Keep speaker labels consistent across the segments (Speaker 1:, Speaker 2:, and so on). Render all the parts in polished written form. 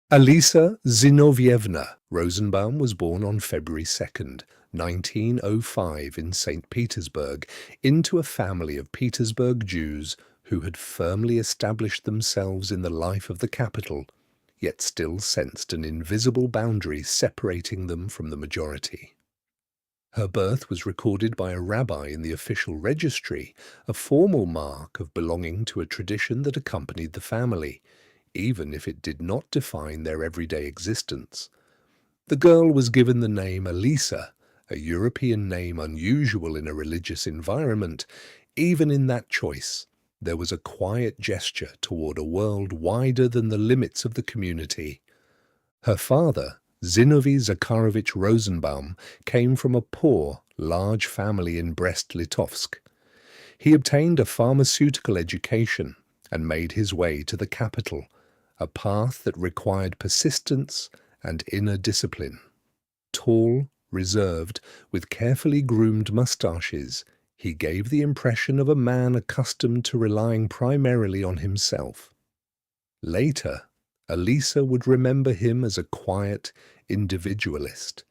Speaker 1: Alisa Zinovievna Rosenbaum was born on February 2nd, 1905 in St. Petersburg into a family of Petersburg Jews who had firmly established themselves in the life of the capital, yet still sensed an invisible boundary separating them from the majority. Her birth was recorded by a rabbi in the official registry, a formal mark of belonging to a tradition that accompanied the family, even if it did not define their everyday existence. The girl was given the name Alisa, a European name unusual in a religious environment. Even in that choice, there was a quiet gesture toward a world wider than the limits of the community. Her father, Zinovy Zakharovich Rosenbaum, came from a poor, large family in Brest-Litovsk. He obtained a pharmaceutical education and made his way to the capital, a path that required persistence and inner discipline. Tall, reserved, with carefully groomed moustaches, he gave the impression of a man accustomed to relying primarily on himself. Later, Alisa would remember him as a quiet individualist.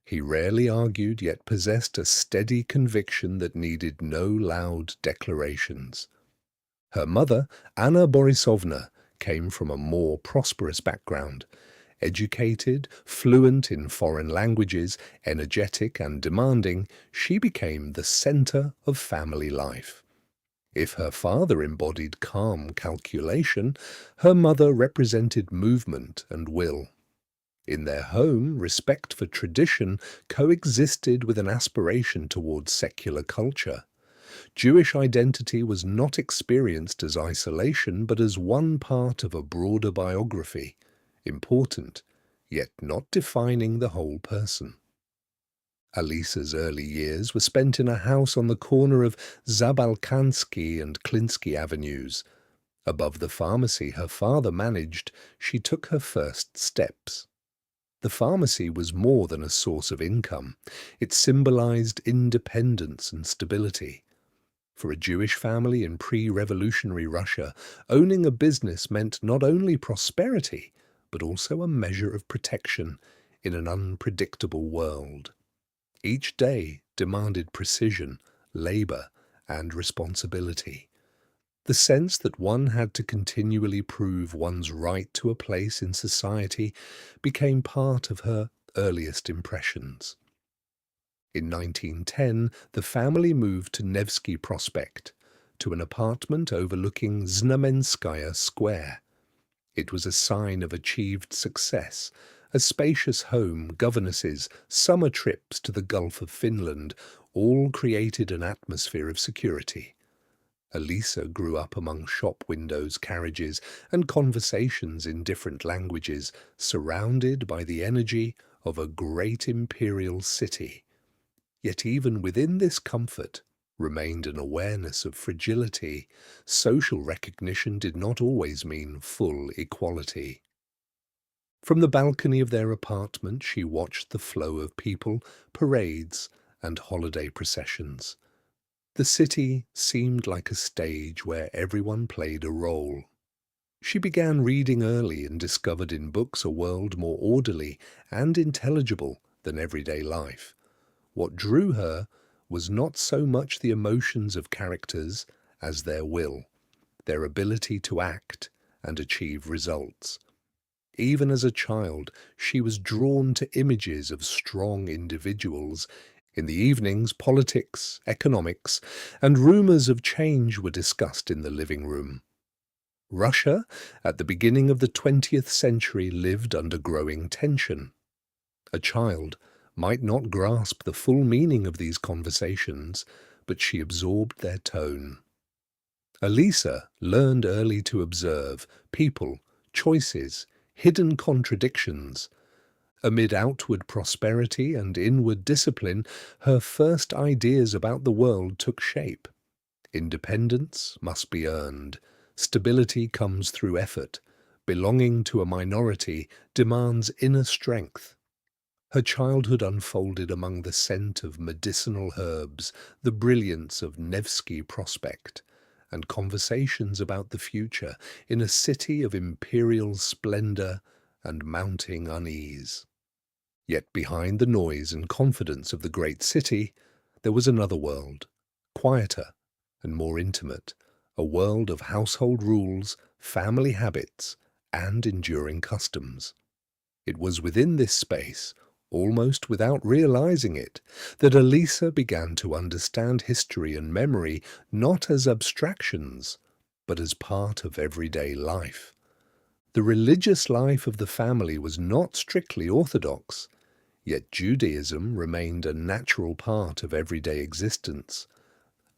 Speaker 1: He rarely argued, yet possessed a steady conviction that needed no loud declarations. Her mother, Anna Borisovna, came from a more prosperous background. Educated, fluent in foreign languages, energetic and demanding, she became the center of family life. If her father embodied calm calculation, her mother represented movement and will. In their home, respect for tradition coexisted with an aspiration towards secular culture. Jewish identity was not experienced as isolation, but as one part of a broader biography, important, yet not defining the whole person. Alisa's early years were spent in a house on the corner of Zabalkansky and Klinsky avenues. Above the pharmacy her father managed, she took her first steps. The pharmacy was more than a source of income. It symbolized independence and stability. For a Jewish family in pre-revolutionary Russia, owning a business meant not only prosperity, but also a measure of protection in an unpredictable world. Each day demanded precision, labor, and responsibility. The sense that one had to continually prove one's right to a place in society became part of her earliest impressions. In 1910, the family moved to Nevsky Prospect, to an apartment overlooking Znamenskaya Square. It was a sign of achieved success, a spacious home, governesses, summer trips to the Gulf of Finland, all created an atmosphere of security. Alisa grew up among shop windows, carriages, and conversations in different languages, surrounded by the energy of a great imperial city. Yet even within this comfort remained an awareness of fragility. Social recognition did not always mean full equality. From the balcony of their apartment she watched the flow of people, parades, and holiday processions. The city seemed like a stage where everyone played a role. She began reading early and discovered in books a world more orderly and intelligible than everyday life. What drew her was not so much the emotions of characters as their will, their ability to act and achieve results. Even as a child, she was drawn to images of strong individuals. In the evenings, politics, economics, and rumors of change were discussed in the living room. Russia, at the beginning of the 20th century, lived under growing tension. A child might not grasp the full meaning of these conversations, but she absorbed their tone. Alisa learned early to observe people, choices, hidden contradictions. Amid outward prosperity and inward discipline, her first ideas about the world took shape. Independence must be earned. Stability comes through effort. Belonging to a minority demands inner strength. Her childhood unfolded among the scent of medicinal herbs, the brilliance of Nevsky Prospect, and conversations about the future in a city of imperial splendor and mounting unease. Yet behind the noise and confidence of the great city, there was another world, quieter and more intimate, a world of household rules, family habits, and enduring customs. It was within this space, almost without realizing it, that Alisa began to understand history and memory not as abstractions, but as part of everyday life. The religious life of the family was not strictly orthodox, yet Judaism remained a natural part of everyday existence.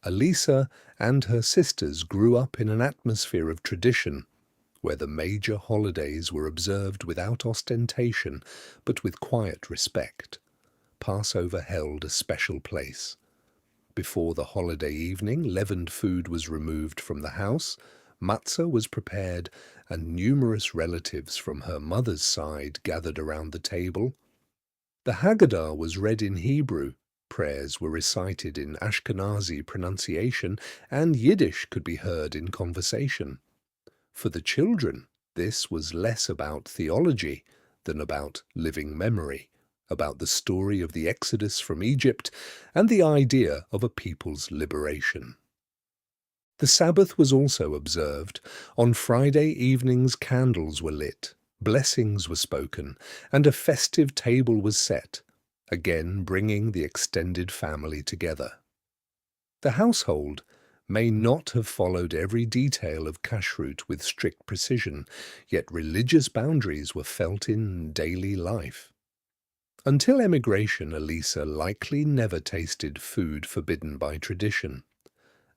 Speaker 1: Alisa and her sisters grew up in an atmosphere of tradition, where the major holidays were observed without ostentation, but with quiet respect. Passover held a special place. Before the holiday evening, leavened food was removed from the house, matzah was prepared, and numerous relatives from her mother's side gathered around the table. The Haggadah was read in Hebrew, prayers were recited in Ashkenazi pronunciation, and Yiddish could be heard in conversation. For the children, this was less about theology than about living memory, about the story of the Exodus from Egypt and the idea of a people's liberation. The Sabbath was also observed. On Friday evenings candles were lit, blessings were spoken, and a festive table was set, again bringing the extended family together. The household may not have followed every detail of kashrut with strict precision, yet religious boundaries were felt in daily life. Until emigration, Alisa likely never tasted food forbidden by tradition.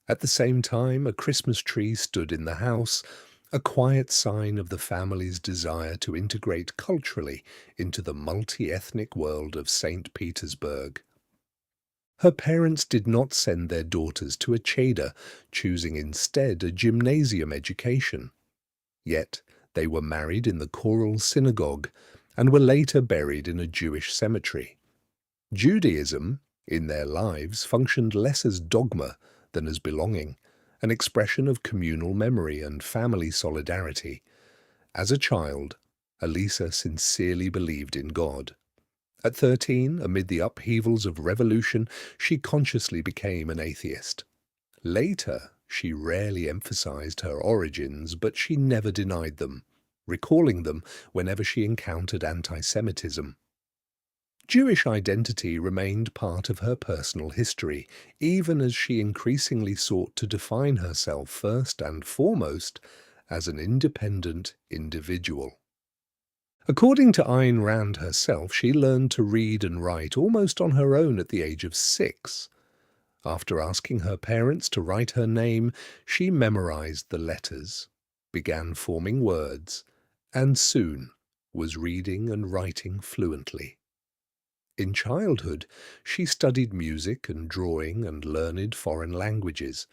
Speaker 1: At the same time, a Christmas tree stood in the house, a quiet sign of the family's desire to integrate culturally into the multi-ethnic world of St. Petersburg. Her parents did not send their daughters to a cheder, choosing instead a gymnasium education. Yet they were married in the choral synagogue and were later buried in a Jewish cemetery. Judaism, in their lives, functioned less as dogma than as belonging, an expression of communal memory and family solidarity. As a child, Alisa sincerely believed in God. At 13, amid the upheavals of revolution, she consciously became an atheist. Later, she rarely emphasized her origins, but she never denied them, recalling them whenever she encountered anti-Semitism. Jewish identity remained part of her personal history, even as she increasingly sought to define herself first and foremost as an independent individual. According to Ayn Rand herself, she learned to read and write almost on her own at the age of 6. After asking her parents to write her name, she memorized the letters, began forming words, and soon was reading and writing fluently. In childhood, she studied music and drawing and learned foreign languages.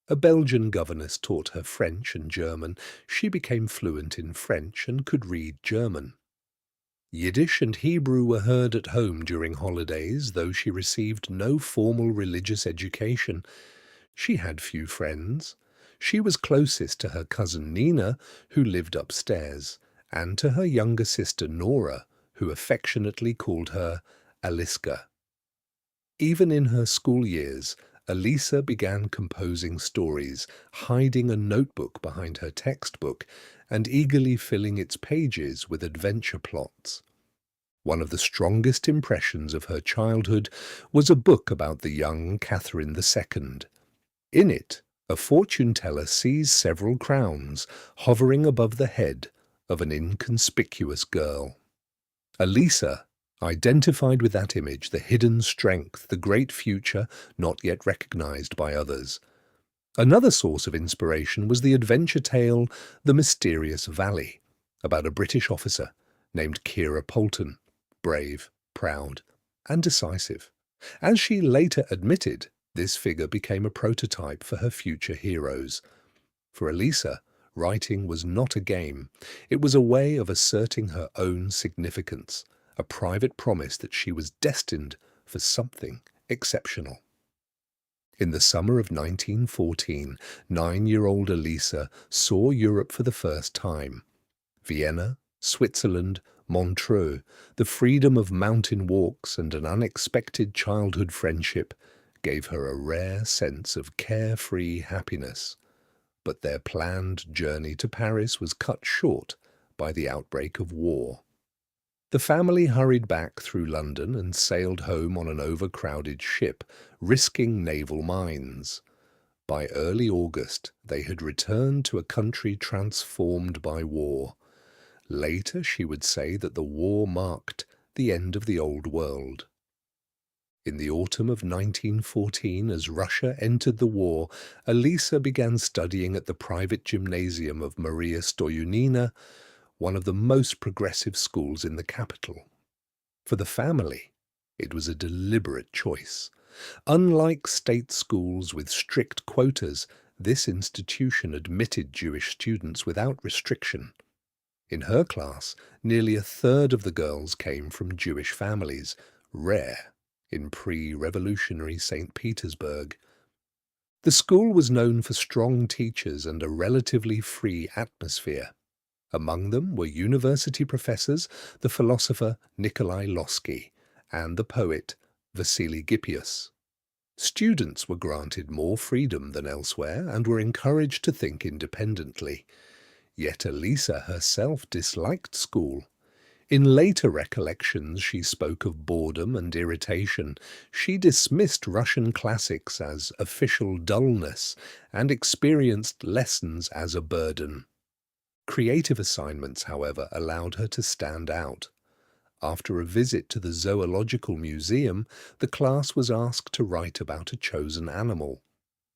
Speaker 1: A Belgian governess taught her French and German. She became fluent in French and could read German. Yiddish and Hebrew were heard at home during holidays, though she received no formal religious education. She had few friends. She was closest to her cousin Nina, who lived upstairs, and to her younger sister Nora, who affectionately called her Aliska. Even in her school years, Alisa began composing stories, hiding a notebook behind her textbook, and eagerly filling its pages with adventure plots. One of the strongest impressions of her childhood was a book about the young Catherine II. In it, a fortune teller sees several crowns hovering above the head of an inconspicuous girl. Alisa identified with that image the hidden strength, the great future not yet recognized by others. Another source of inspiration was the adventure tale The Mysterious Valley, about a British officer named Kira Polton, brave, proud, and decisive. As she later admitted, this figure became a prototype for her future heroes. For Alisa, writing was not a game. It was a way of asserting her own significance, a private promise that she was destined for something exceptional. In the summer of 1914, 9-year-old Alisa saw Europe for the first time. Vienna, Switzerland, Montreux, the freedom of mountain walks and an unexpected childhood friendship gave her a rare sense of carefree happiness. But their planned journey to Paris was cut short by the outbreak of war. The family hurried back through London and sailed home on an overcrowded ship, risking naval mines. By early August, they had returned to a country transformed by war. Later, she would say that the war marked the end of the old world. In the autumn of 1914, as Russia entered the war, Alisa began studying at the private gymnasium of Maria Stoyanina, one of the most progressive schools in the capital. For the family, it was a deliberate choice. Unlike state schools with strict quotas, this institution admitted Jewish students without restriction. In her class, nearly a third of the girls came from Jewish families, rare in pre-revolutionary St. Petersburg. The school was known for strong teachers and a relatively free atmosphere. Among them were university professors, the philosopher Nikolai Losky, and the poet Vasily Gippius. Students were granted more freedom than elsewhere and were encouraged to think independently. Yet Alisa herself disliked school. In later recollections, she spoke of boredom and irritation. She dismissed Russian classics as official dullness and experienced lessons as a burden. Creative assignments, however, allowed her to stand out. After a visit to the Zoological Museum, the class was asked to write about a chosen animal.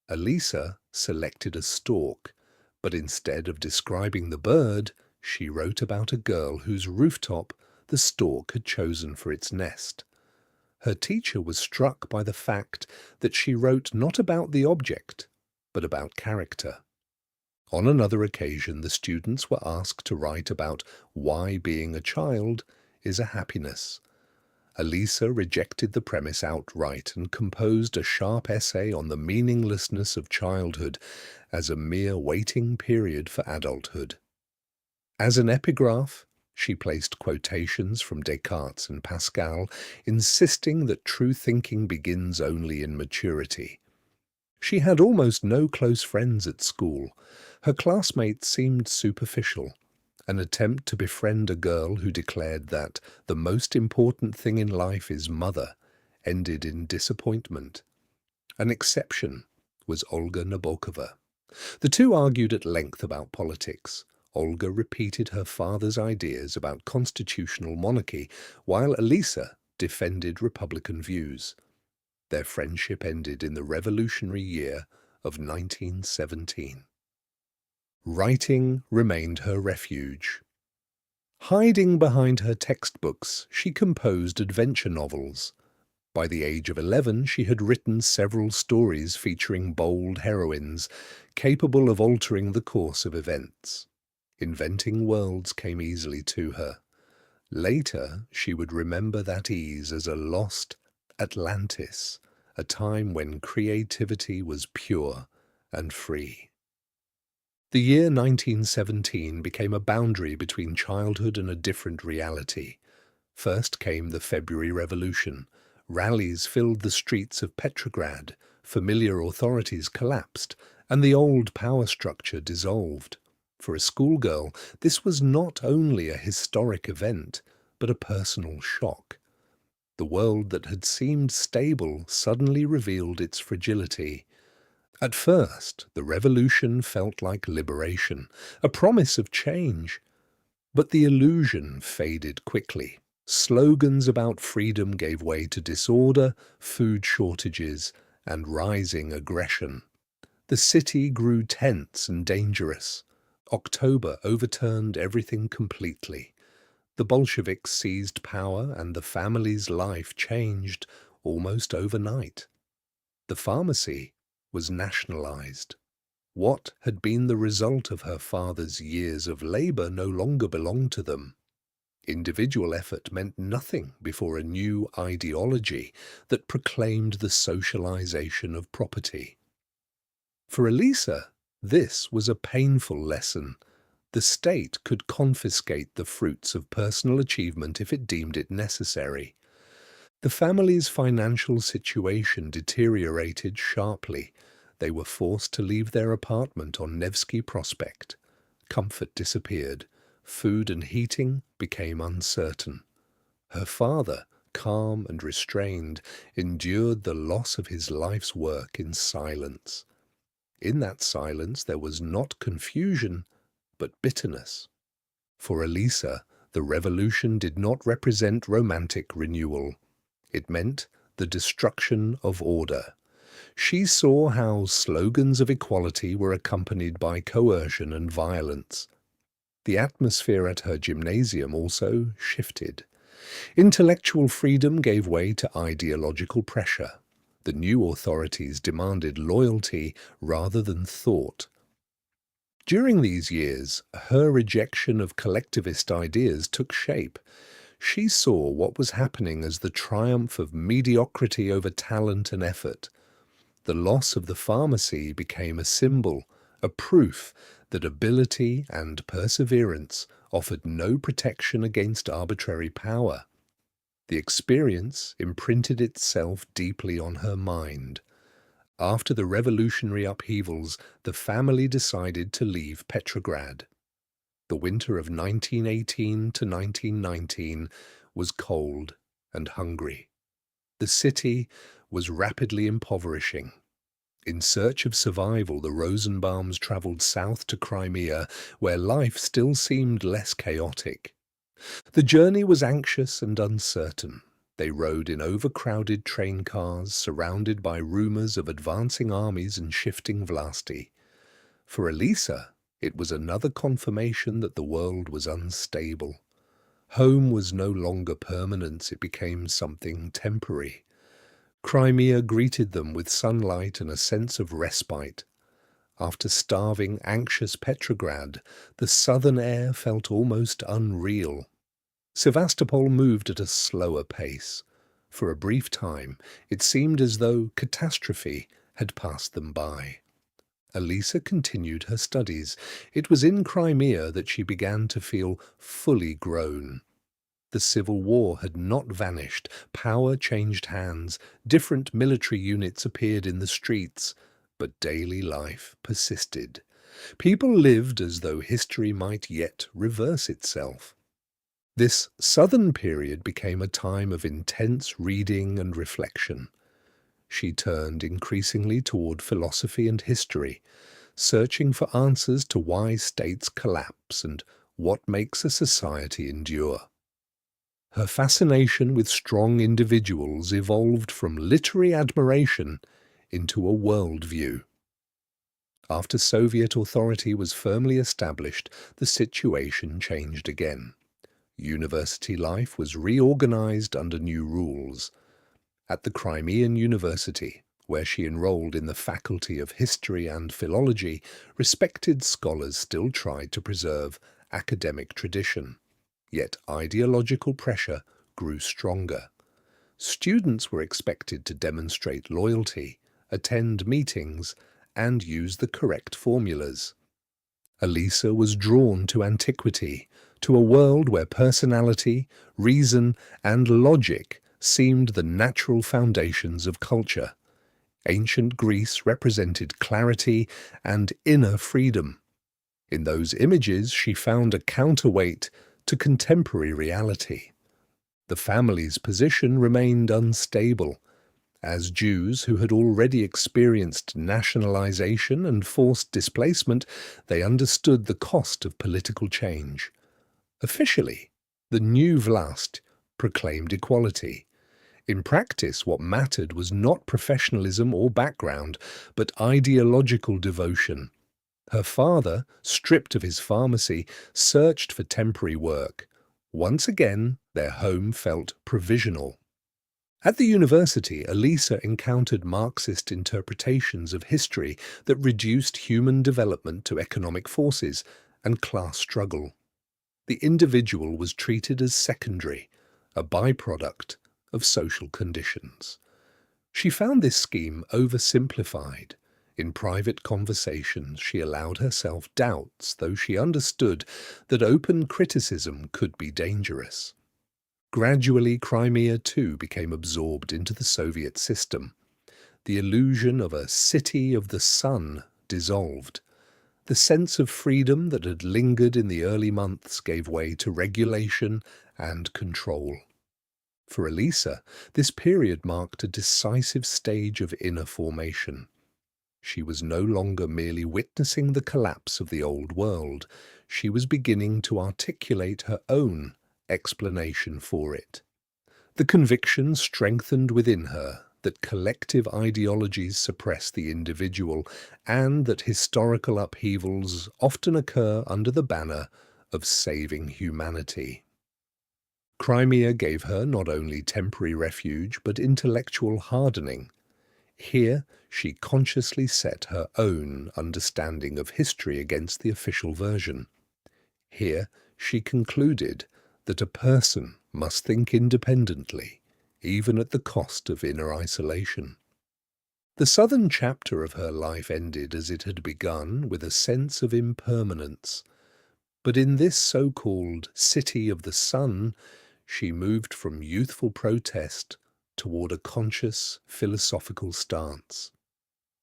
Speaker 1: Alisa selected a stork, but instead of describing the bird, she wrote about a girl whose rooftop the stork had chosen for its nest. Her teacher was struck by the fact that she wrote not about the object, but about character. On another occasion, the students were asked to write about why being a child is a happiness. Alisa rejected the premise outright and composed a sharp essay on the meaninglessness of childhood as a mere waiting period for adulthood. As an epigraph, she placed quotations from Descartes and Pascal, insisting that true thinking begins only in maturity. She had almost no close friends at school. Her classmates seemed superficial. An attempt to befriend a girl who declared that the most important thing in life is mother ended in disappointment. An exception was Olga Nabokova. The two argued at length about politics. Olga repeated her father's ideas about constitutional monarchy, while Alisa defended Republican views. Their friendship ended in the revolutionary year of 1917. Writing remained her refuge. Hiding behind her textbooks, she composed adventure novels. By the age of 11, she had written several stories featuring bold heroines, capable of altering the course of events. Inventing worlds came easily to her. Later, she would remember that ease as a lost Atlantis, a time when creativity was pure and free. The year 1917 became a boundary between childhood and a different reality. First came the February Revolution. Rallies filled the streets of Petrograd, familiar authorities collapsed, and the old power structure dissolved. For a schoolgirl, this was not only a historic event, but a personal shock. The world that had seemed stable suddenly revealed its fragility. At first, the revolution felt like liberation, a promise of change. But the illusion faded quickly. Slogans about freedom gave way to disorder, food shortages, and rising aggression. The city grew tense and dangerous. October overturned everything completely. The Bolsheviks seized power and the family's life changed almost overnight. The pharmacy was nationalized. What had been the result of her father's years of labor no longer belonged to them. Individual effort meant nothing before a new ideology that proclaimed the socialization of property. For Alisa, this was a painful lesson. The state could confiscate the fruits of personal achievement if it deemed it necessary. The family's financial situation deteriorated sharply. They were forced to leave their apartment on Nevsky Prospect. Comfort disappeared. Food and heating became uncertain. Her father, calm and restrained, endured the loss of his life's work in silence. In that silence there was not confusion, but bitterness. For Alisa, the revolution did not represent romantic renewal. It meant the destruction of order. She saw how slogans of equality were accompanied by coercion and violence. The atmosphere at her gymnasium also shifted. Intellectual freedom gave way to ideological pressure. The new authorities demanded loyalty rather than thought. During these years, her rejection of collectivist ideas took shape. She saw what was happening as the triumph of mediocrity over talent and effort. The loss of the pharmacy became a symbol, a proof that ability and perseverance offered no protection against arbitrary power. The experience imprinted itself deeply on her mind. After the revolutionary upheavals, the family decided to leave Petrograd. The winter of 1918 to 1919 was cold and hungry. The city was rapidly impoverishing. In search of survival, the Rosenbaums traveled south to Crimea, where life still seemed less chaotic. The journey was anxious and uncertain. They rode in overcrowded train cars, surrounded by rumors of advancing armies and shifting vlasti. For Alisa, it was another confirmation that the world was unstable. Home was no longer permanence, it became something temporary. Crimea greeted them with sunlight and a sense of respite. After starving, anxious Petrograd, the southern air felt almost unreal. Sevastopol moved at a slower pace. For a brief time, it seemed as though catastrophe had passed them by. Alisa continued her studies. It was in Crimea that she began to feel fully grown. The civil war had not vanished. Power changed hands. Different military units appeared in the streets. But daily life persisted. People lived as though history might yet reverse itself. This southern period became a time of intense reading and reflection. She turned increasingly toward philosophy and history, searching for answers to why states collapse and what makes a society endure. Her fascination with strong individuals evolved from literary admiration into a worldview. After Soviet authority was firmly established, the situation changed again. University life was reorganized under new rules. At the Crimean University, where she enrolled in the Faculty of History and Philology, respected scholars still tried to preserve academic tradition. Yet ideological pressure grew stronger. Students were expected to demonstrate loyalty, attend meetings, and use the correct formulas. Alisa was drawn to antiquity, to a world where personality, reason, and logic seemed the natural foundations of culture. Ancient Greece represented clarity and inner freedom. In those images, she found a counterweight to contemporary reality. The family's position remained unstable. As Jews who had already experienced nationalization and forced displacement, they understood the cost of political change. Officially, the new Vlast proclaimed equality. In practice, what mattered was not professionalism or background, but ideological devotion. Her father, stripped of his pharmacy, searched for temporary work. Once again, their home felt provisional. At the university, Alisa encountered Marxist interpretations of history that reduced human development to economic forces and class struggle. The individual was treated as secondary, a byproduct of social conditions. She found this scheme oversimplified. In private conversations, she allowed herself doubts, though she understood that open criticism could be dangerous. Gradually, Crimea too became absorbed into the Soviet system. The illusion of a city of the sun dissolved. The sense of freedom that had lingered in the early months gave way to regulation and control. For Alisa, this period marked a decisive stage of inner formation. She was no longer merely witnessing the collapse of the old world. She was beginning to articulate her own explanation for it. The conviction strengthened within her that collective ideologies suppress the individual and that historical upheavals often occur under the banner of saving humanity. Crimea gave her not only temporary refuge but intellectual hardening. Here, she consciously set her own understanding of history against the official version. Here, she concluded that a person must think independently, even at the cost of inner isolation. The southern chapter of her life ended as it had begun, with a sense of impermanence. But in this so-called City of the Sun, she moved from youthful protest toward a conscious, philosophical stance.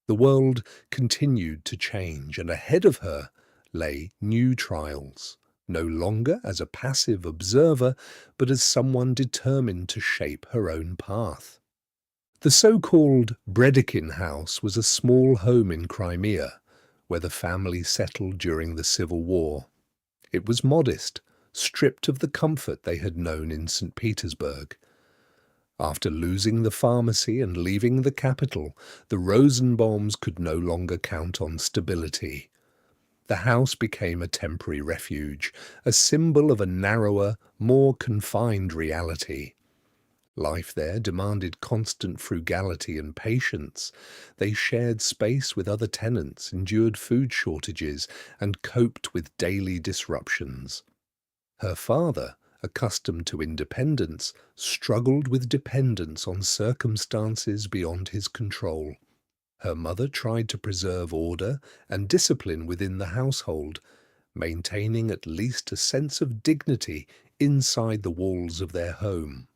Speaker 1: The world continued to change, and ahead of her lay new trials, no longer as a passive observer, but as someone determined to shape her own path. The so-called Bredekin house was a small home in Crimea, where the family settled during the Civil War. It was modest, stripped of the comfort they had known in St. Petersburg. After losing the pharmacy and leaving the capital, the Rosenbaums could no longer count on stability. The house became a temporary refuge, a symbol of a narrower, more confined reality. Life there demanded constant frugality and patience. They shared space with other tenants, endured food shortages, and coped with daily disruptions. Her father, accustomed to independence, struggled with dependence on circumstances beyond his control. Her mother tried to preserve order and discipline within the household, maintaining at least a sense of dignity inside the walls of their home.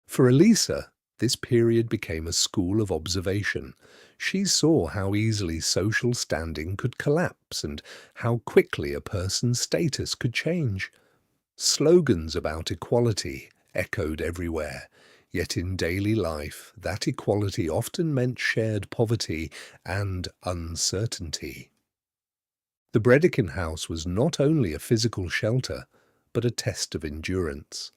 Speaker 1: For Alisa, this period became a school of observation. She saw how easily social standing could collapse and how quickly a person's status could change. Slogans about equality echoed everywhere, yet in daily life that equality often meant shared poverty and uncertainty. The Bredekin house was not only a physical shelter, but a test of endurance.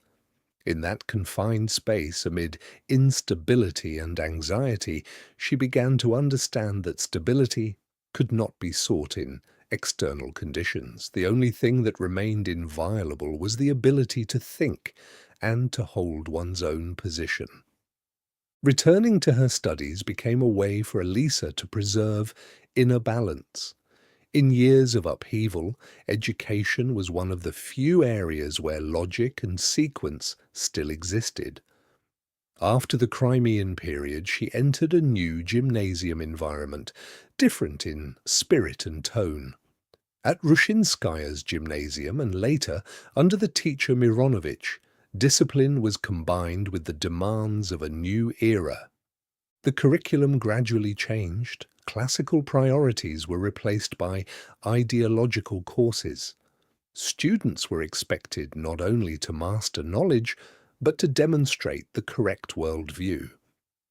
Speaker 1: In that confined space, amid instability and anxiety, she began to understand that stability could not be sought in external conditions. The only thing that remained inviolable was the ability to think and to hold one's own position. Returning to her studies became a way for Alisa to preserve inner balance. In years of upheaval, education was one of the few areas where logic and sequence still existed. After the Crimean period, she entered a new gymnasium environment, different in spirit and tone. At Rushinskaya's gymnasium and later, under the teacher Mironovich, discipline was combined with the demands of a new era. The curriculum gradually changed. Classical priorities were replaced by ideological courses. Students were expected not only to master knowledge, but to demonstrate the correct worldview.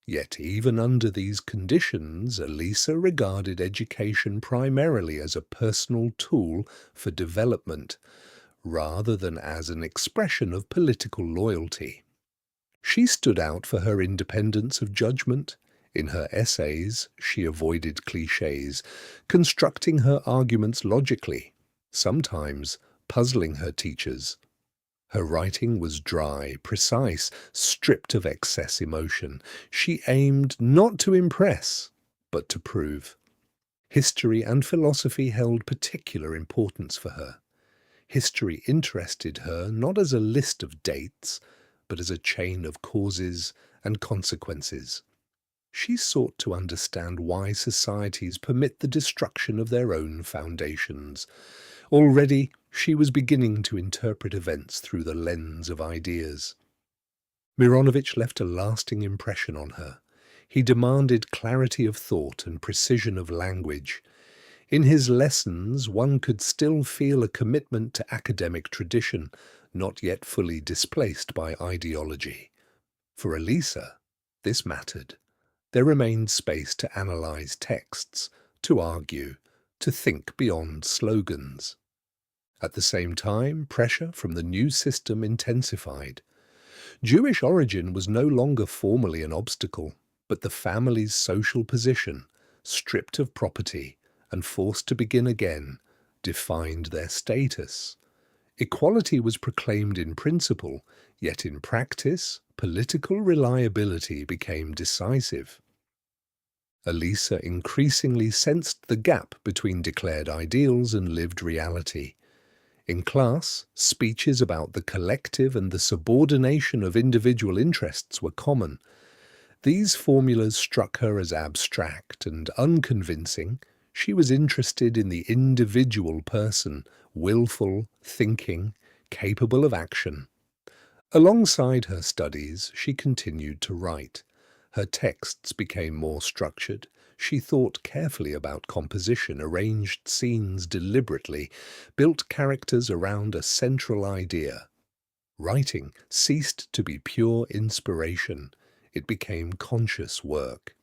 Speaker 1: Yet even under these conditions, Alisa regarded education primarily as a personal tool for development, rather than as an expression of political loyalty. She stood out for her independence of judgment. In her essays, she avoided clichés, constructing her arguments logically, sometimes puzzling her teachers. Her writing was dry, precise, stripped of excess emotion. She aimed not to impress, but to prove. History and philosophy held particular importance for her. History interested her not as a list of dates, but as a chain of causes and consequences. She sought to understand why societies permit the destruction of their own foundations. Already, she was beginning to interpret events through the lens of ideas. Mironovich left a lasting impression on her. He demanded clarity of thought and precision of language. In his lessons, one could still feel a commitment to academic tradition, not yet fully displaced by ideology. For Alisa, this mattered. There remained space to analyze texts, to argue, to think beyond slogans. At the same time, pressure from the new system intensified. Jewish origin was no longer formally an obstacle, but the family's social position, stripped of property and forced to begin again, defined their status. Equality was proclaimed in principle, yet in practice, political reliability became decisive. Alisa increasingly sensed the gap between declared ideals and lived reality. In class, speeches about the collective and the subordination of individual interests were common. These formulas struck her as abstract and unconvincing. She was interested in the individual person, willful, thinking, capable of action. Alongside her studies, she continued to write. Her texts became more structured. She thought carefully about composition, arranged scenes deliberately, built characters around a central idea. Writing ceased to be pure inspiration. It became conscious work.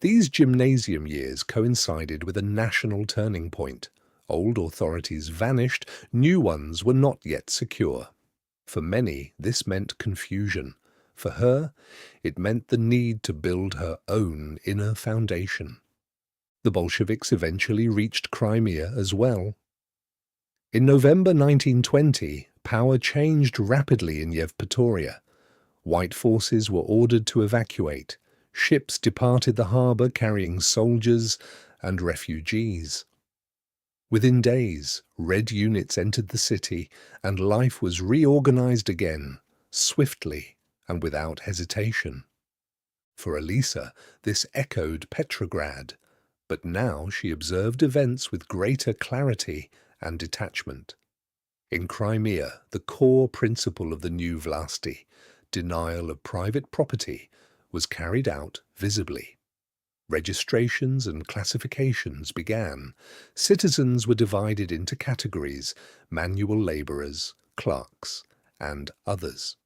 Speaker 1: These gymnasium years coincided with a national turning point. Old authorities vanished, new ones were not yet secure. For many, this meant confusion. For her, it meant the need to build her own inner foundation. The Bolsheviks eventually reached Crimea as well. In November 1920, power changed rapidly in Yevpatoria. White forces were ordered to evacuate. Ships departed the harbour carrying soldiers and refugees. Within days, Red units entered the city, and life was reorganized again, swiftly and without hesitation. For Alisa, this echoed Petrograd, but now she observed events with greater clarity and detachment. In Crimea, the core principle of the new Vlasti, denial of private property, was carried out visibly. Registrations and classifications began. Citizens were divided into categories: manual labourers, clerks, and others.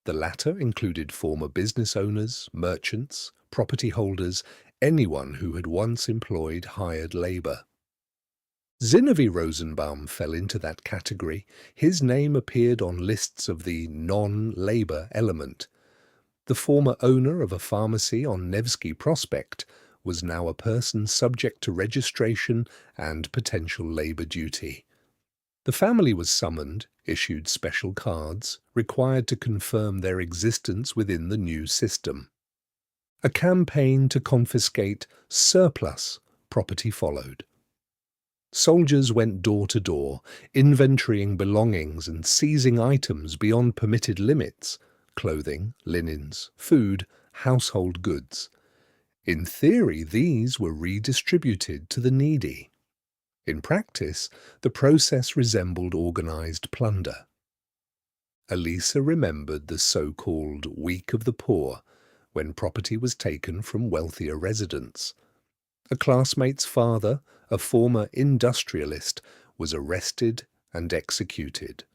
Speaker 1: The latter included former business owners, merchants, property holders, anyone who had once employed hired labour. Alisa Rosenbaum fell into that category. His name appeared on lists of the non-labour element. The former owner of a pharmacy on Nevsky Prospect was now a person subject to registration and potential labour duty. The family was summoned, issued special cards, required to confirm their existence within the new system. A campaign to confiscate surplus property followed. Soldiers went door to door, inventorying belongings and seizing items beyond permitted limits: clothing, linens, food, household goods. In theory, these were redistributed to the needy. In practice, the process resembled organized plunder. Alisa remembered the so-called Week of the Poor, when property was taken from wealthier residents. A classmate's father, a former industrialist, was arrested and executed.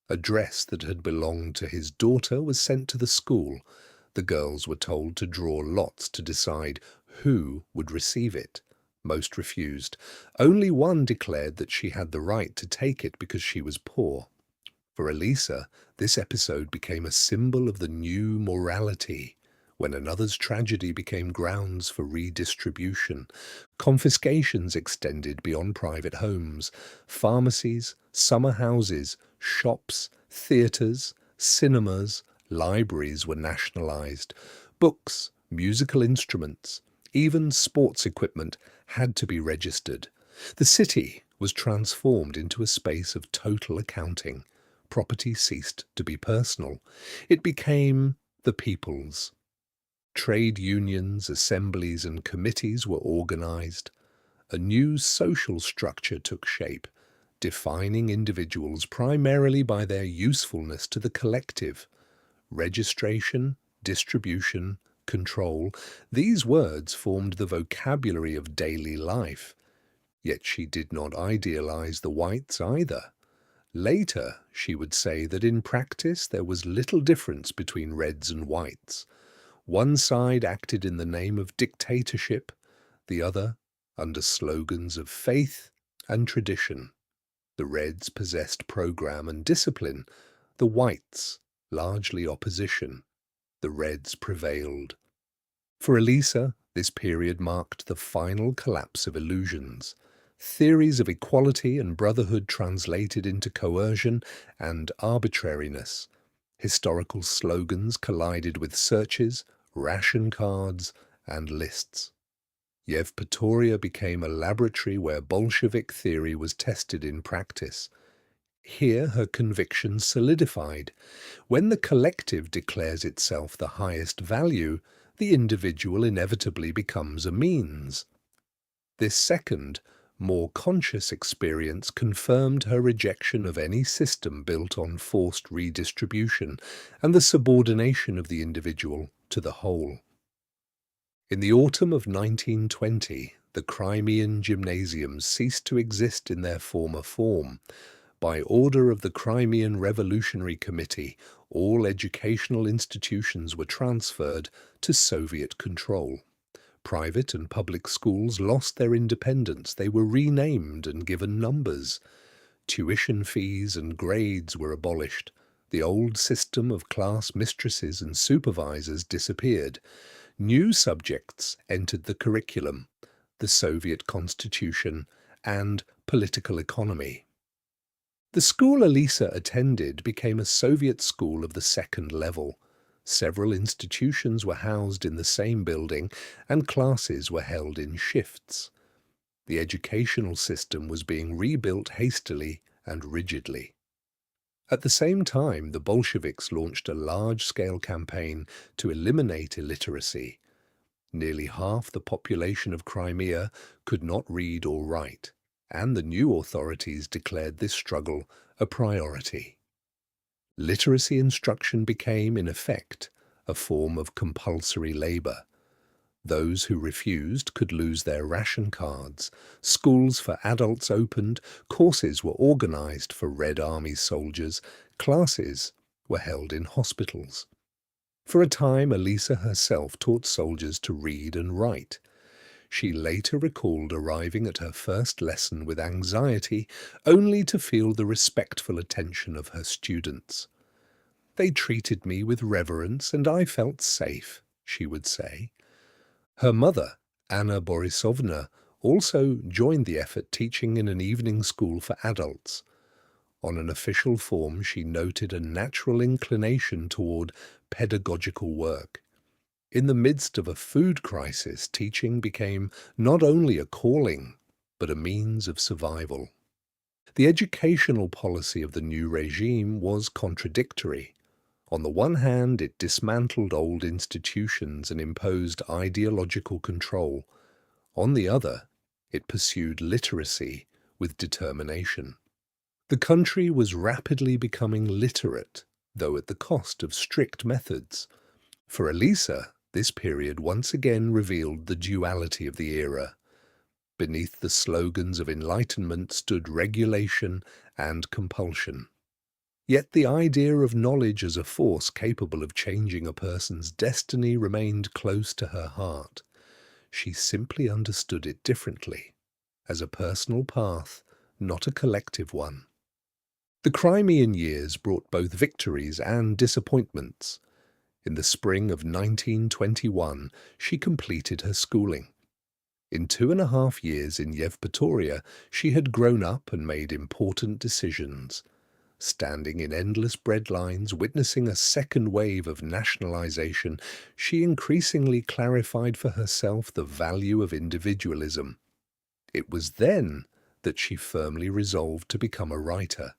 Speaker 1: A dress that had belonged to his daughter was sent to the school. The girls were told to draw lots to decide who would receive it. Most refused. Only one declared that she had the right to take it because she was poor. For Alisa, this episode became a symbol of the new morality. When another's tragedy became grounds for redistribution, confiscations extended beyond private homes. Pharmacies, summer houses, shops, theatres, cinemas, libraries were nationalised. Books, musical instruments, even sports equipment had to be registered. The city was transformed into a space of total accounting. Property ceased to be personal. It became the people's. Trade unions, assemblies, and committees were organized. A new social structure took shape, defining individuals primarily by their usefulness to the collective. Registration, distribution, control, these words formed the vocabulary of daily life. Yet she did not idealize the whites either. Later, she would say that in practice there was little difference between reds and whites. One side acted in the name of dictatorship, the other under slogans of faith and tradition. The Reds possessed program and discipline, the Whites largely opposition. The Reds prevailed. For Alisa, this period marked the final collapse of illusions. Theories of equality and brotherhood translated into coercion and arbitrariness. Historical slogans collided with searches, ration cards, and lists. Yevpatoria became a laboratory where Bolshevik theory was tested in practice. Here her convictions solidified. When the collective declares itself the highest value, the individual inevitably becomes a means. This second, more conscious experience confirmed her rejection of any system built on forced redistribution and the subordination of the individual to the whole. In the autumn of 1920, the Crimean gymnasiums ceased to exist in their former form. By order of the Crimean Revolutionary Committee, all educational institutions were transferred to Soviet control. Private and public schools lost their independence. They were renamed and given numbers. Tuition fees and grades were abolished. The old system of class mistresses and supervisors disappeared. New subjects entered the curriculum: the Soviet Constitution and political economy. The school Alisa attended became a Soviet school of the second level. Several institutions were housed in the same building, and classes were held in shifts. The educational system was being rebuilt hastily and rigidly. At the same time, the Bolsheviks launched a large-scale campaign to eliminate illiteracy. Nearly half the population of Crimea could not read or write, and the new authorities declared this struggle a priority. Literacy instruction became, in effect, a form of compulsory labor. Those who refused could lose their ration cards. Schools for adults opened, courses were organized for Red Army soldiers, classes were held in hospitals. For a time, Alisa herself taught soldiers to read and write. She later recalled arriving at her first lesson with anxiety, only to feel the respectful attention of her students. "They treated me with reverence, and I felt safe," she would say. Her mother, Anna Borisovna, also joined the effort, teaching in an evening school for adults. On an official form, she noted a natural inclination toward pedagogical work. In the midst of a food crisis, teaching became not only a calling, but a means of survival. The educational policy of the new regime was contradictory. On the one hand, it dismantled old institutions and imposed ideological control. On the other, it pursued literacy with determination. The country was rapidly becoming literate, though at the cost of strict methods. For Alisa, this period once again revealed the duality of the era. Beneath the slogans of enlightenment stood regulation and compulsion. Yet the idea of knowledge as a force capable of changing a person's destiny remained close to her heart. She simply understood it differently, as a personal path, not a collective one. The Crimean years brought both victories and disappointments. In the spring of 1921, she completed her schooling. In 2.5 years in Yevpatoria, she had grown up and made important decisions. Standing in endless bread lines, witnessing a second wave of nationalization, she increasingly clarified for herself the value of individualism. It was then that she firmly resolved to become a writer.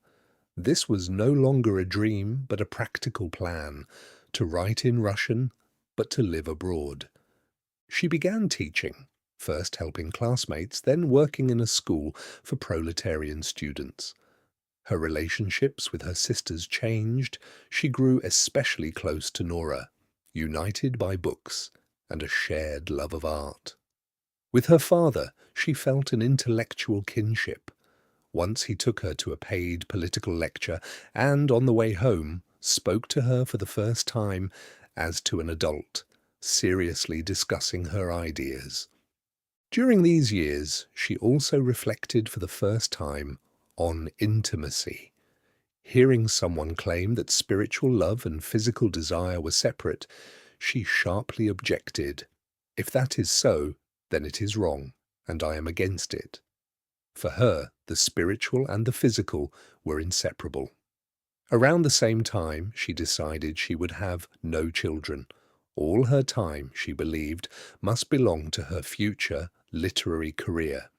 Speaker 1: This was no longer a dream, but a practical plan: to write in Russian, but to live abroad. She began teaching, first helping classmates, then working in a school for proletarian students. Her relationships with her sisters changed. She grew especially close to Nora, united by books and a shared love of art. With her father, she felt an intellectual kinship. Once he took her to a paid political lecture and, on the way home, spoke to her for the first time as to an adult, seriously discussing her ideas. During these years, she also reflected for the first time on intimacy. Hearing someone claim that spiritual love and physical desire were separate, she sharply objected. If that is so, then it is wrong, and I am against it. For her, the spiritual and the physical were inseparable. Around the same time, she decided she would have no children. All her time, she believed, must belong to her future literary career.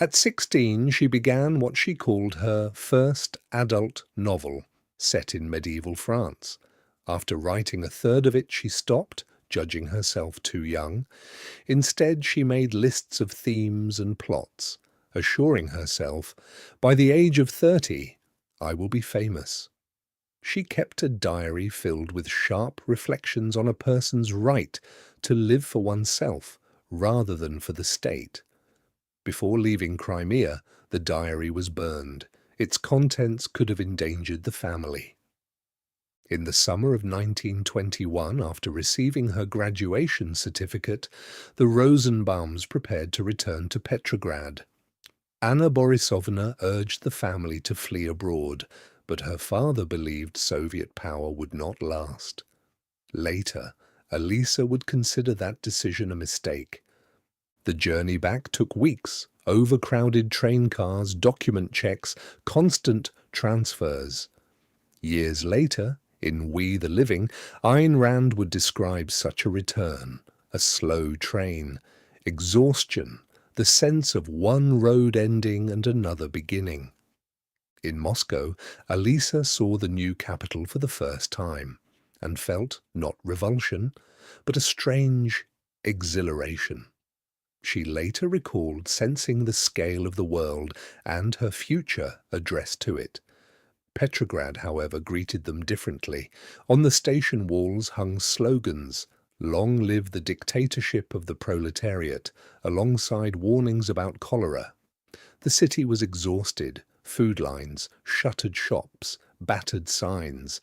Speaker 1: At 16, she began what she called her first adult novel, set in medieval France. After writing a third of it, she stopped, judging herself too young. Instead, she made lists of themes and plots, assuring herself, by the age of 30, I will be famous. She kept a diary filled with sharp reflections on a person's right to live for oneself rather than for the state. Before leaving Crimea, the diary was burned. Its contents could have endangered the family. In the summer of 1921, after receiving her graduation certificate, the Rosenbaums prepared to return to Petrograd. Anna Borisovna urged the family to flee abroad, but her father believed Soviet power would not last. Later, Alisa would consider that decision a mistake. The journey back took weeks, overcrowded train cars, document checks, constant transfers. Years later, in We the Living, Ayn Rand would describe such a return: a slow train, exhaustion, the sense of one road ending and another beginning. In Moscow, Alisa saw the new capital for the first time and felt not revulsion, but a strange exhilaration. She later recalled sensing the scale of the world and her future addressed to it. Petrograd, however, greeted them differently. On the station walls hung slogans, "Long live the dictatorship of the proletariat," alongside warnings about cholera. The city was exhausted: food lines, shuttered shops, battered signs.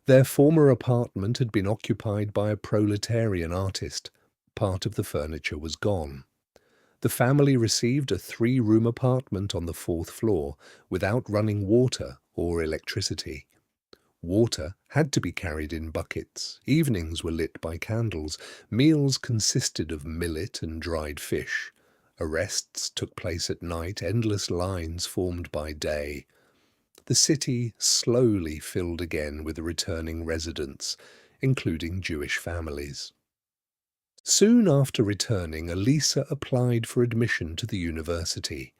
Speaker 1: Their former apartment had been occupied by a proletarian artist. Part of the furniture was gone. The family received a 3-room apartment on the 4th floor without running water or electricity. Water had to be carried in buckets. Evenings were lit by candles. Meals consisted of millet and dried fish. Arrests took place at night. Endless lines formed by day. The city slowly filled again with returning residents, including Jewish families. Soon after returning, Alisa applied for admission to the university.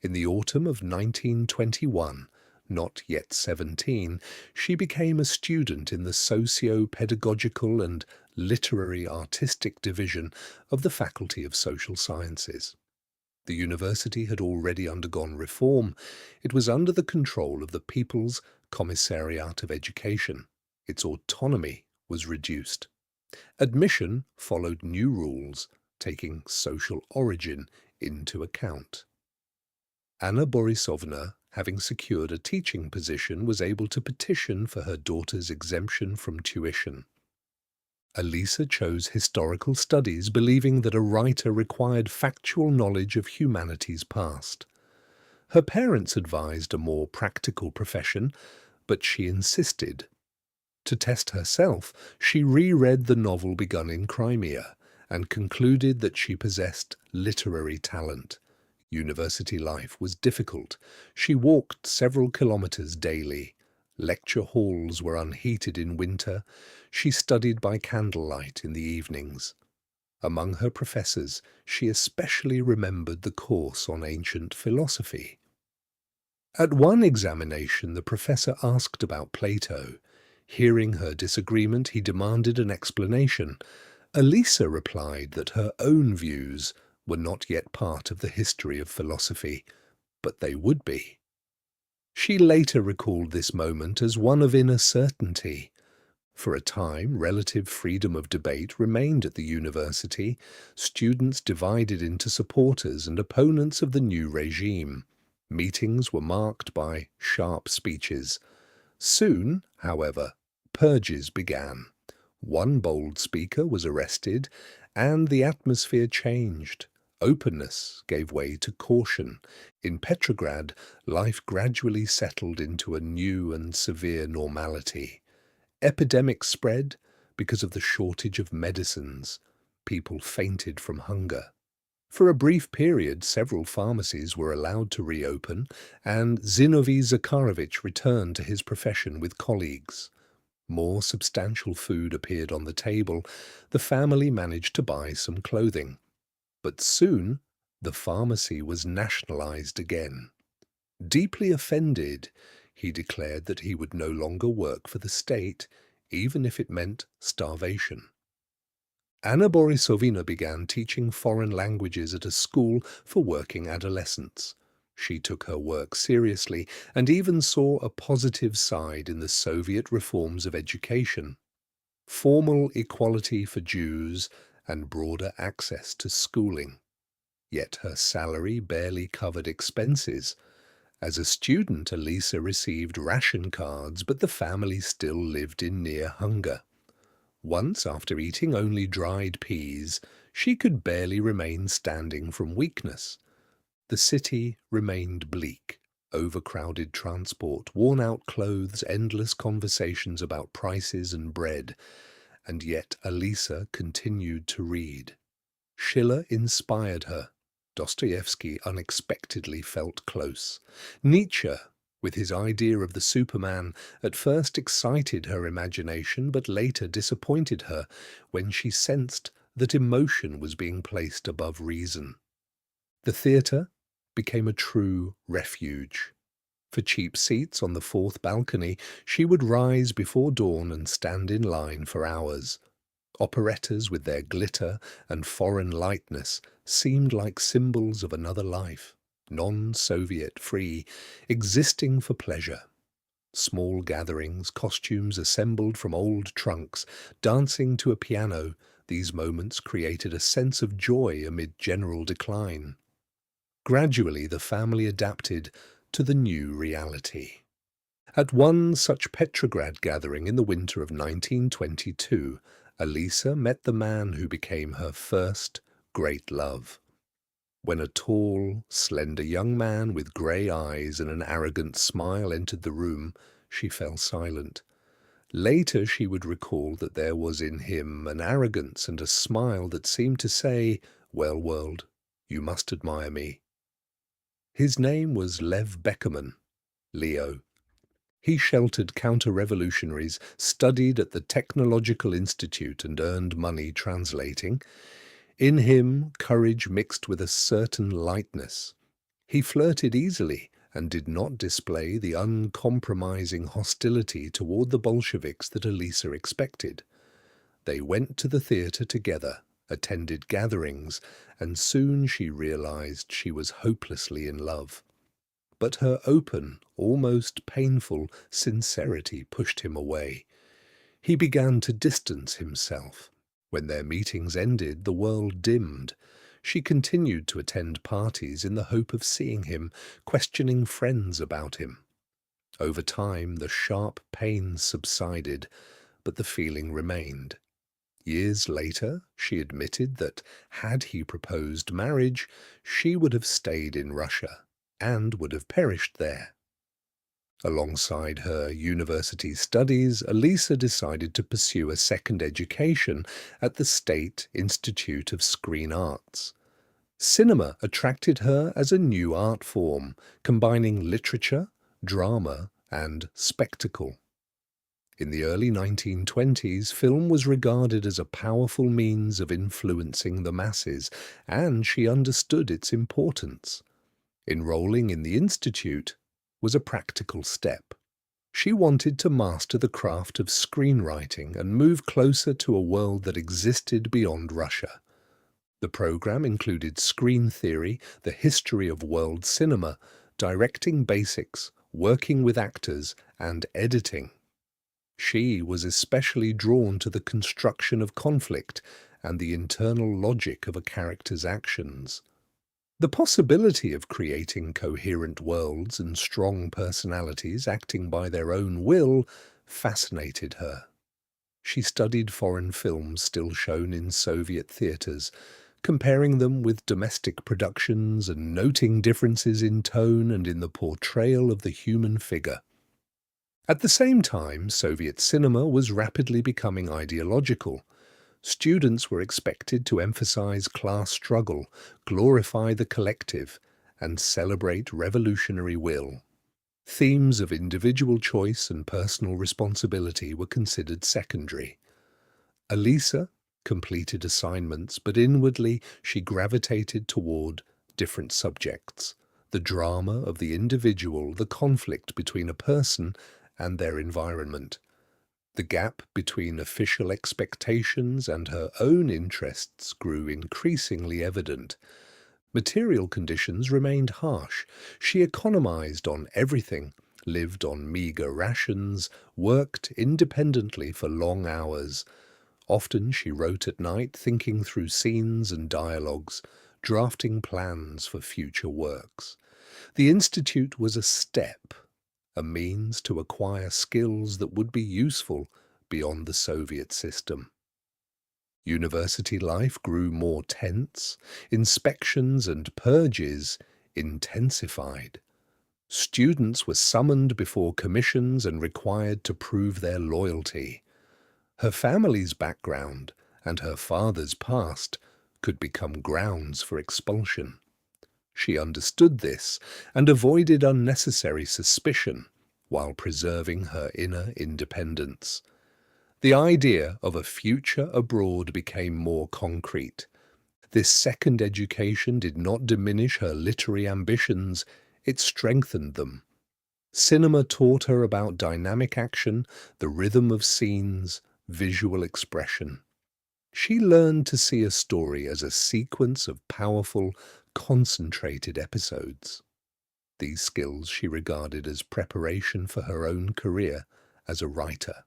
Speaker 1: In the autumn of 1921, not yet 17, she became a student in the socio-pedagogical and literary artistic division of the Faculty of Social Sciences. The university had already undergone reform. It was under the control of the People's Commissariat of Education. Its autonomy was reduced. Admission followed new rules, taking social origin into account. Anna Borisovna, having secured a teaching position, was able to petition for her daughter's exemption from tuition. Alisa chose historical studies, believing that a writer required factual knowledge of humanity's past. Her parents advised a more practical profession, but she insisted. To test herself, she reread the novel begun in Crimea and concluded that she possessed literary talent. University life was difficult. She walked several kilometers daily. Lecture halls were unheated in winter. She studied by candlelight in the evenings. Among her professors, she especially remembered the course on ancient philosophy. At one examination, the professor asked about Plato. Hearing her disagreement, he demanded an explanation. Alisa replied that her own views were not yet part of the history of philosophy, but they would be. She later recalled this moment as one of inner certainty. For a time, relative freedom of debate remained at the university, students divided into supporters and opponents of the new regime. Meetings were marked by sharp speeches. Soon, however, purges began. One bold speaker was arrested, and the atmosphere changed. Openness gave way to caution. In Petrograd, life gradually settled into a new and severe normality. Epidemics spread because of the shortage of medicines. People fainted from hunger. For a brief period, several pharmacies were allowed to reopen, and Zinovy Zakharovich returned to his profession with colleagues. More substantial food appeared on the table. The family managed to buy some clothing. But soon, the pharmacy was nationalized again. Deeply offended, he declared that he would no longer work for the state, even if it meant starvation. Anna Borisovna began teaching foreign languages at a school for working adolescents. She took her work seriously and even saw a positive side in the Soviet reforms of education. Formal equality for Jews and broader access to schooling. Yet her salary barely covered expenses. As a student, Alisa received ration cards, but the family still lived in near hunger. Once, after eating only dried peas, she could barely remain standing from weakness. The city remained bleak. Overcrowded transport, worn-out clothes, endless conversations about prices and bread. And yet Alisa continued to read. Schiller inspired her. Dostoevsky unexpectedly felt close. Nietzsche, with his idea of the Superman, at first excited her imagination but later disappointed her when she sensed that emotion was being placed above reason. The theatre became a true refuge. For cheap seats on the fourth balcony, she would rise before dawn and stand in line for hours. Operettas with their glitter and foreign lightness seemed like symbols of another life, non-Soviet free, existing for pleasure. Small gatherings, costumes assembled from old trunks, dancing to a piano, these moments created a sense of joy amid general decline. Gradually, the family adapted to the new reality. At one such Petrograd gathering in the winter of 1922, Alisa met the man who became her first great love. When a tall, slender young man with grey eyes and an arrogant smile entered the room, she fell silent. Later she would recall that there was in him an arrogance and a smile that seemed to say, "Well, world, you must admire me." His name was Lev Beckerman, Leo. He sheltered counter-revolutionaries, studied at the Technological Institute and earned money translating. In him, courage mixed with a certain lightness. He flirted easily and did not display the uncompromising hostility toward the Bolsheviks that Alisa expected. They went to the theatre together, attended gatherings, and soon she realized she was hopelessly in love. But her open, almost painful sincerity pushed him away. He began to distance himself. When their meetings ended, the world dimmed. She continued to attend parties in the hope of seeing him, questioning friends about him. Over time, the sharp pain subsided, but the feeling remained. Years later, she admitted that, had he proposed marriage, she would have stayed in Russia and would have perished there. Alongside her university studies, Alisa decided to pursue a second education at the State Institute of Screen Arts. Cinema attracted her as a new art form, combining literature, drama, and spectacle. In the early 1920s, film was regarded as a powerful means of influencing the masses, and she understood its importance. Enrolling in the institute was a practical step. She wanted to master the craft of screenwriting and move closer to a world that existed beyond Russia. The program included screen theory, the history of world cinema, directing basics, working with actors, and editing. She was especially drawn to the construction of conflict and the internal logic of a character's actions. The possibility of creating coherent worlds and strong personalities acting by their own will fascinated her. She studied foreign films still shown in Soviet theaters, comparing them with domestic productions and noting differences in tone and in the portrayal of the human figure. At the same time, Soviet cinema was rapidly becoming ideological. Students were expected to emphasize class struggle, glorify the collective, and celebrate revolutionary will. Themes of individual choice and personal responsibility were considered secondary. Alisa completed assignments, but inwardly she gravitated toward different subjects: the drama of the individual, the conflict between a person and their environment. The gap between official expectations and her own interests grew increasingly evident. Material conditions remained harsh. She economized on everything, lived on meager rations, worked independently for long hours. Often she wrote at night, thinking through scenes and dialogues, drafting plans for future works. The institute was a step, a means to acquire skills that would be useful beyond the Soviet system. University life grew more tense, inspections and purges intensified. Students were summoned before commissions and required to prove their loyalty. Her family's background and her father's past could become grounds for expulsion. She understood this and avoided unnecessary suspicion while preserving her inner independence. The idea of a future abroad became more concrete. This second education did not diminish her literary ambitions, it strengthened them. Cinema taught her about dynamic action, the rhythm of scenes, visual expression. She learned to see a story as a sequence of powerful, concentrated episodes. These skills she regarded as preparation for her own career as a writer.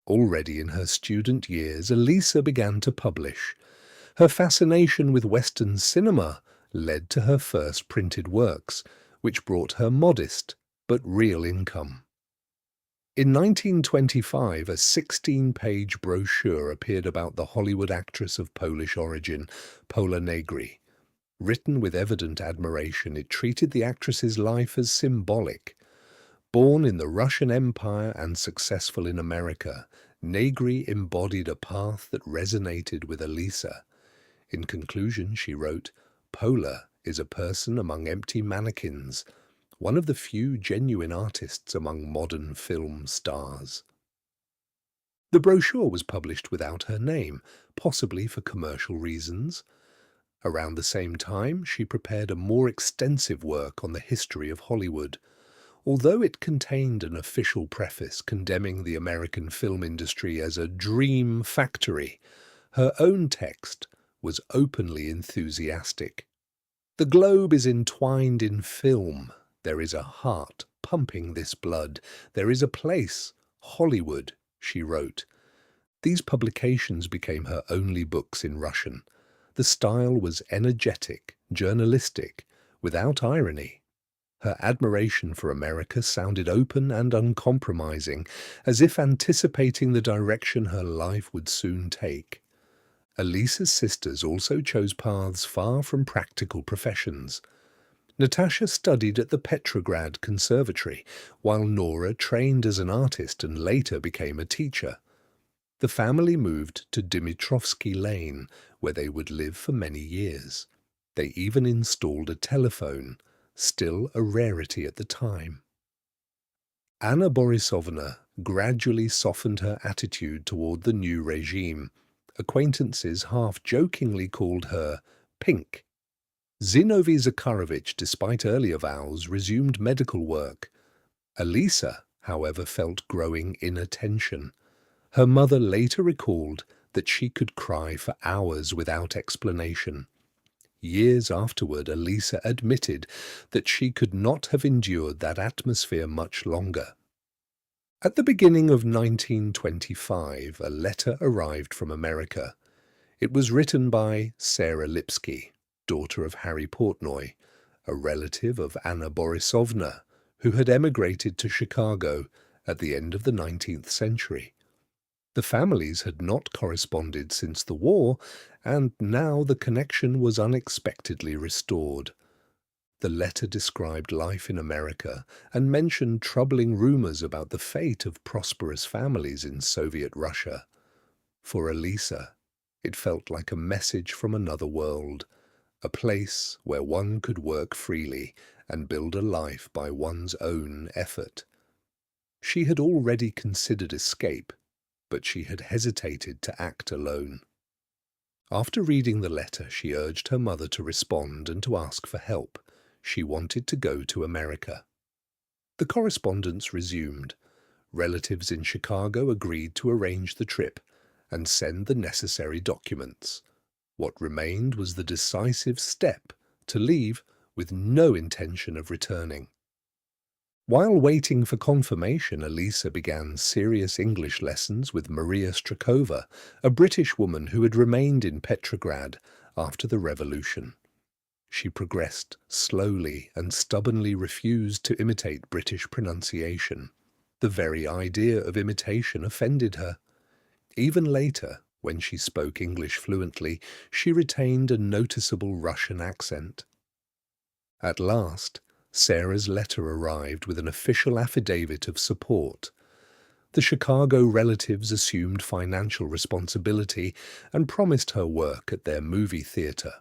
Speaker 1: Already in her student years, Alisa began to publish. Her fascination with Western cinema led to her first printed works, which brought her modest but real income. In 1925, a 16-page brochure appeared about the Hollywood actress of Polish origin, Pola Negri. Written with evident admiration, it treated the actress's life as symbolic. Born in the Russian Empire and successful in America, Negri embodied a path that resonated with Alisa. In conclusion, she wrote, "Pola is a person among empty mannequins, one of the few genuine artists among modern film stars." The brochure was published without her name, possibly for commercial reasons. Around the same time, she prepared a more extensive work on the history of Hollywood. Although it contained an official preface condemning the American film industry as a dream factory, her own text was openly enthusiastic. "The globe is entwined in film. There is a heart pumping this blood. There is a place, Hollywood," she wrote. These publications became her only books in Russian. The style was energetic, journalistic, without irony. Her admiration for America sounded open and uncompromising, as if anticipating the direction her life would soon take. Alisa's sisters also chose paths far from practical professions. Natasha studied at the Petrograd Conservatory, while Nora trained as an artist and later became a teacher. The family moved to Dmitrovsky Lane, where they would live for many years. They even installed a telephone, still a rarity at the time. Anna Borisovna gradually softened her attitude toward the new regime. Acquaintances half-jokingly called her Pink. Zinovy Zakharovich, despite earlier vows, resumed medical work. Alisa, however, felt growing inattention. Her mother later recalled that she could cry for hours without explanation. Years afterward, Alisa admitted that she could not have endured that atmosphere much longer. At the beginning of 1925, a letter arrived from America. It was written by Sarah Lipsky, daughter of Harry Portnoy, a relative of Anna Borisovna, who had emigrated to Chicago at the end of the 19th century. The families had not corresponded since the war, and now the connection was unexpectedly restored. The letter described life in America and mentioned troubling rumors about the fate of prosperous families in Soviet Russia. For Alisa, it felt like a message from another world, a place where one could work freely and build a life by one's own effort. She had already considered escape, but she had hesitated to act alone. After reading the letter, she urged her mother to respond and to ask for help. She wanted to go to America. The correspondence resumed. Relatives in Chicago agreed to arrange the trip and send the necessary documents. What remained was the decisive step to leave with no intention of returning. While waiting for confirmation, Alisa began serious English lessons with Maria Strakova, a British woman who had remained in Petrograd after the revolution. She progressed slowly and stubbornly refused to imitate British pronunciation. The very idea of imitation offended her. Even later, when she spoke English fluently, she retained a noticeable Russian accent. At last, Sarah's letter arrived with an official affidavit of support. The Chicago relatives assumed financial responsibility and promised her work at their movie theater.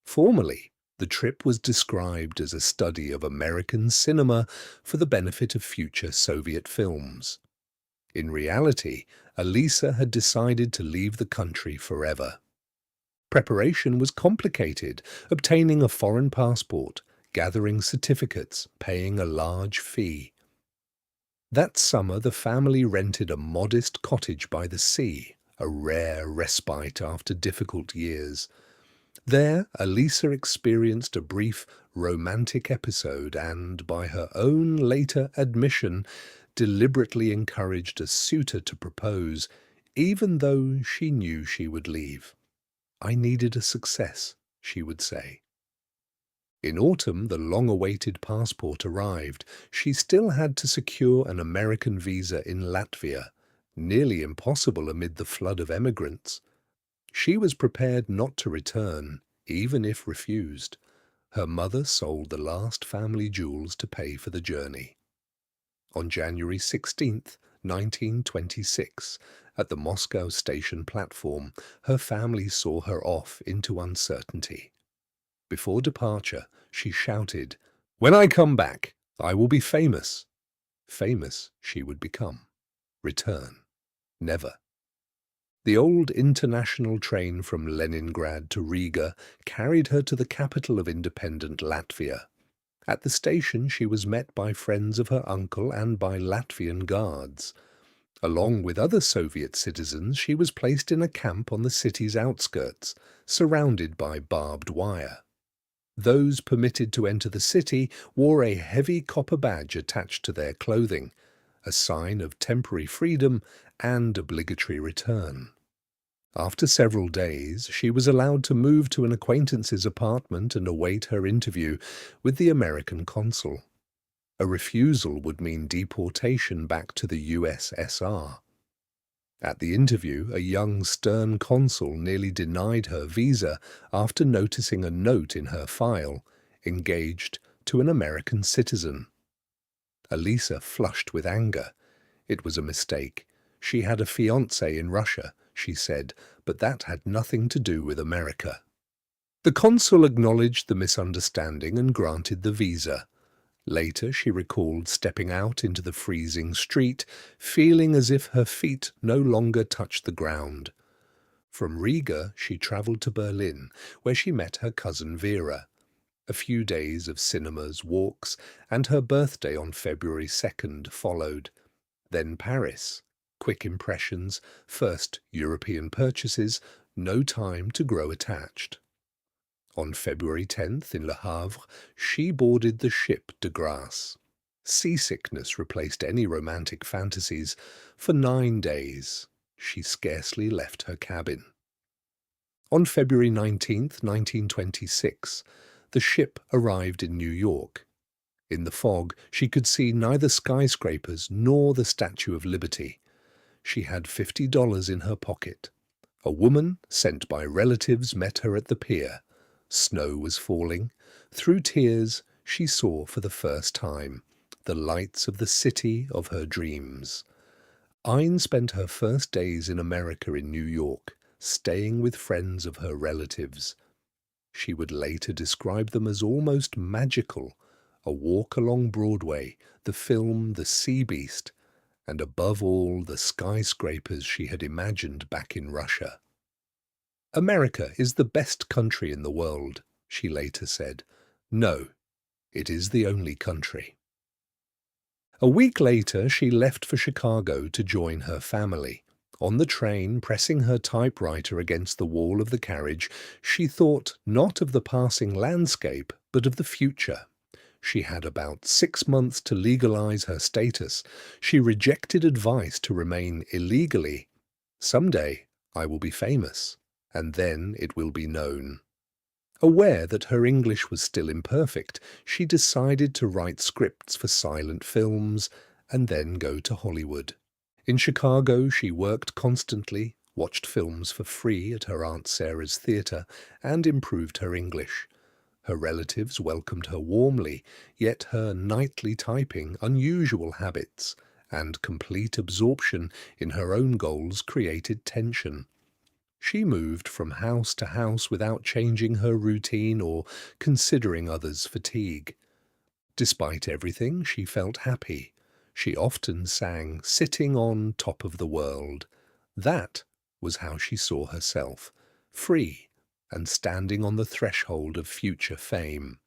Speaker 1: Formally, the trip was described as a study of American cinema for the benefit of future Soviet films. In reality, Alisa had decided to leave the country forever. Preparation was complicated, obtaining a foreign passport, gathering certificates, paying a large fee. That summer, the family rented a modest cottage by the sea, a rare respite after difficult years. There, Alisa experienced a brief romantic episode and, by her own later admission, deliberately encouraged a suitor to propose, even though she knew she would leave. "I needed a success," she would say. In autumn, the long-awaited passport arrived. She still had to secure an American visa in Latvia, nearly impossible amid the flood of emigrants. She was prepared not to return, even if refused. Her mother sold the last family jewels to pay for the journey. On January 16, 1926, at the Moscow station platform, her family saw her off into uncertainty. Before departure, she shouted, "When I come back, I will be famous." Famous she would become. Return. Never. The old international train from Leningrad to Riga carried her to the capital of independent Latvia. At the station, she was met by friends of her uncle and by Latvian guards. Along with other Soviet citizens, she was placed in a camp on the city's outskirts, surrounded by barbed wire. Those permitted to enter the city wore a heavy copper badge attached to their clothing, a sign of temporary freedom and obligatory return. After several days, she was allowed to move to an acquaintance's apartment and await her interview with the American consul. A refusal would mean deportation back to the USSR. At the interview, a young, stern consul nearly denied her visa after noticing a note in her file, engaged to an American citizen. Alisa flushed with anger. It was a mistake. She had a fiancé in Russia, she said, but that had nothing to do with America. The consul acknowledged the misunderstanding and granted the visa. Later, she recalled stepping out into the freezing street, feeling as if her feet no longer touched the ground. From Riga, she travelled to Berlin, where she met her cousin Vera. A few days of cinemas, walks, and her birthday on February 2nd followed. Then Paris. Quick impressions, first European purchases, no time to grow attached. On February 10th in Le Havre, she boarded the ship de Grasse. Seasickness replaced any romantic fantasies. For 9 days, she scarcely left her cabin. On February 19th, 1926, the ship arrived in New York. In the fog, she could see neither skyscrapers nor the Statue of Liberty. She had $50 in her pocket. A woman sent by relatives met her at the pier. Snow was falling. Through tears, she saw for the first time the lights of the city of her dreams. Ayn spent her first days in America in New York, staying with friends of her relatives. She would later describe them as almost magical. A walk along Broadway, the film The Sea Beast, and above all the skyscrapers she had imagined back in Russia. "America is the best country in the world," she later said. "No, it is the only country." A week later, she left for Chicago to join her family. On the train, pressing her typewriter against the wall of the carriage, she thought not of the passing landscape, but of the future. She had about 6 months to legalize her status. She rejected advice to remain illegally. "Someday I will be famous, and then it will be known." Aware that her English was still imperfect, she decided to write scripts for silent films and then go to Hollywood. In Chicago, she worked constantly, watched films for free at her Aunt Sarah's theatre, and improved her English. Her relatives welcomed her warmly, yet her nightly typing, unusual habits, and complete absorption in her own goals created tension. She moved from house to house without changing her routine or considering others' fatigue. Despite everything, she felt happy. She often sang "Sitting on Top of the World." That was how she saw herself, free and standing on the threshold of future fame.